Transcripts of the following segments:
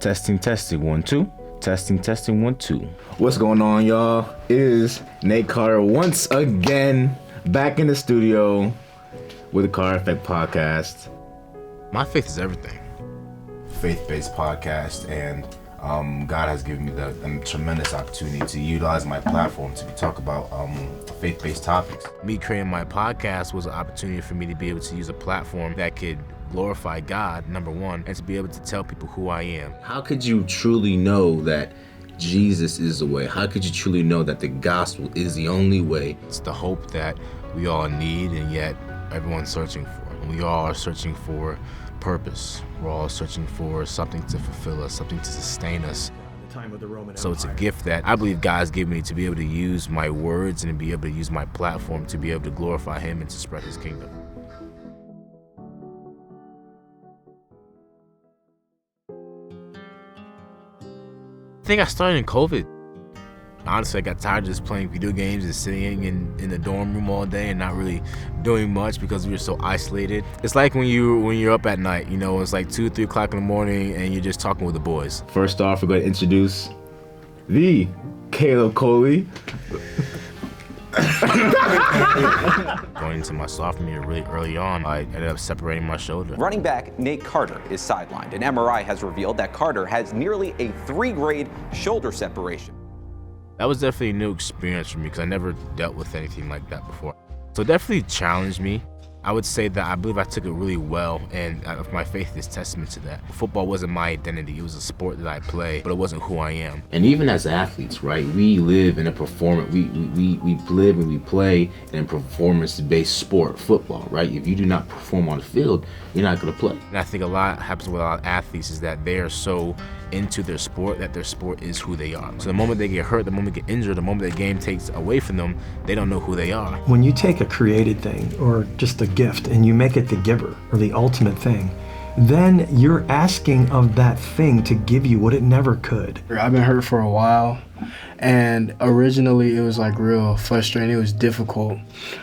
Testing, 1, 2. Testing, 1, 2. What's going on, y'all? It is Nate Carter once again back in the studio with the Car Effect Podcast. My faith is everything. Faith-based podcast, and God has given me the tremendous opportunity to utilize my platform to talk about faith-based topics. Me creating my podcast was an opportunity for me to be able to use a platform that could glorify God, number one, and to be able to tell people who I am. How could you truly know that Jesus is the way? How could you truly know that the gospel is the only way? It's the hope that we all need and yet everyone's searching for. We all are searching for purpose. We're all searching for something to fulfill us, something to sustain us. So it's a gift that I believe God's given me to be able to use my words and to be able to use my platform to be able to glorify Him and to spread His kingdom. I think I started in COVID. Honestly, I got tired of just playing video games and sitting in the dorm room all day and not really doing much because we were so isolated. It's like when you're up at night, you know, it's like 2, 3 o'clock in the morning and you're just talking with the boys. First off, we're going to introduce the Caleb Coley. Going into my sophomore year really early on, I ended up separating my shoulder. Running back Nate Carter is sidelined. An MRI has revealed that Carter has nearly a 3-grade shoulder separation. That was definitely a new experience for me because I never dealt with anything like that before. So it definitely challenged me. I would say that I believe I took it really well, and my faith is testament to that. Football wasn't my identity. It was a sport that I play, but it wasn't who I am. And even as athletes, right, we live in a performance, we live and we play in a performance-based sport, football, right? If you do not perform on the field, you're not going to play. And I think a lot happens with a lot of athletes is that they are so into their sport that their sport is who they are. So the moment they get hurt, the moment they get injured, the moment the game takes away from them, they don't know who they are. When you take a created thing or just a gift and you make it the giver or the ultimate thing, then you're asking of that thing to give you what it never could. I've been hurt for a while, and originally it was like real frustrating. It was difficult,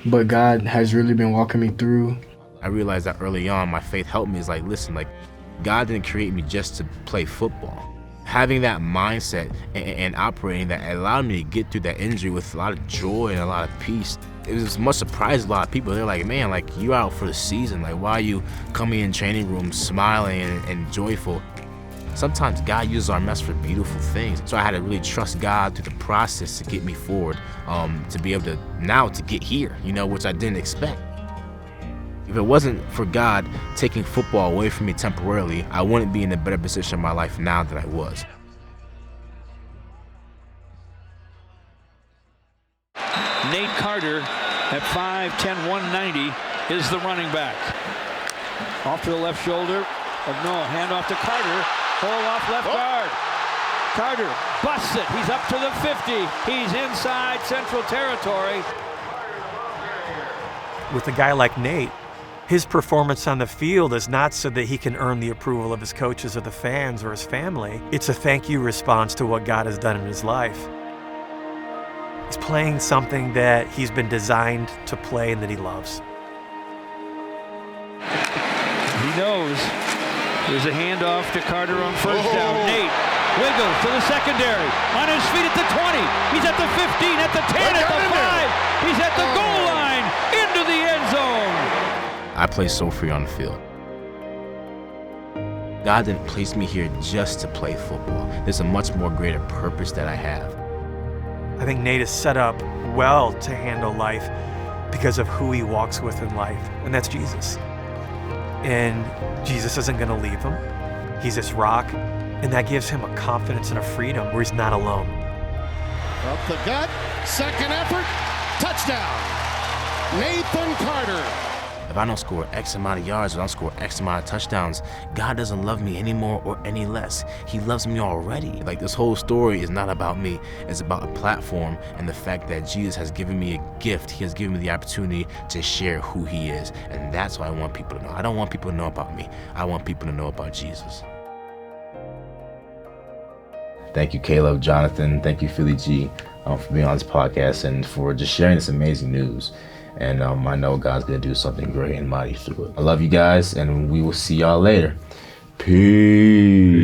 but God has really been walking me through. I realized that early on, my faith helped me. It's like, listen, like, God didn't create me just to play football. Having that mindset and operating that allowed me to get through that injury with a lot of joy and a lot of peace. It was much surprised a lot of people. They're like, man, like, you out for the season. Like, why are you coming in training rooms smiling and joyful? Sometimes God uses our mess for beautiful things. So I had to really trust God through the process to get me forward, to be able to now to get here, you know, which I didn't expect. If it wasn't for God taking football away from me temporarily, I wouldn't be in a better position in my life now than I was. Nate Carter at 5'10", 190 is the running back. Off to the left shoulder. Hand off to Carter. Hole off left guard. Carter busts it. He's up to the 50. He's inside Central Territory. With a guy like Nate, his performance on the field is not so that he can earn the approval of his coaches or the fans or his family. It's a thank you response to what God has done in his life. He's playing something that he's been designed to play and that he loves. He knows there's a handoff to Carter on first down. Nate wiggles to the secondary. On his feet at the 20. He's at the 15, at the 10, at the 5. He's at the goal line, into the end zone. I play so free on the field. God didn't place me here just to play football. There's a much more greater purpose that I have. I think Nate is set up well to handle life because of who he walks with in life, and that's Jesus. And Jesus isn't going to leave him. He's this rock, and that gives him a confidence and a freedom where he's not alone. Up the gut, second effort, touchdown, Nathan Carter. If I don't score X amount of yards, or I don't score X amount of touchdowns, God doesn't love me any more or any less. He loves me already. Like, this whole story is not about me. It's about a platform and the fact that Jesus has given me a gift. He has given me the opportunity to share who He is. And that's what I want people to know. I don't want people to know about me. I want people to know about Jesus. Thank you, Caleb, Jonathan. Thank you, Philly G, for being on this podcast and for just sharing this amazing news. And I know God's going to do something great and mighty through it. I love you guys, and we will see y'all later. Peace.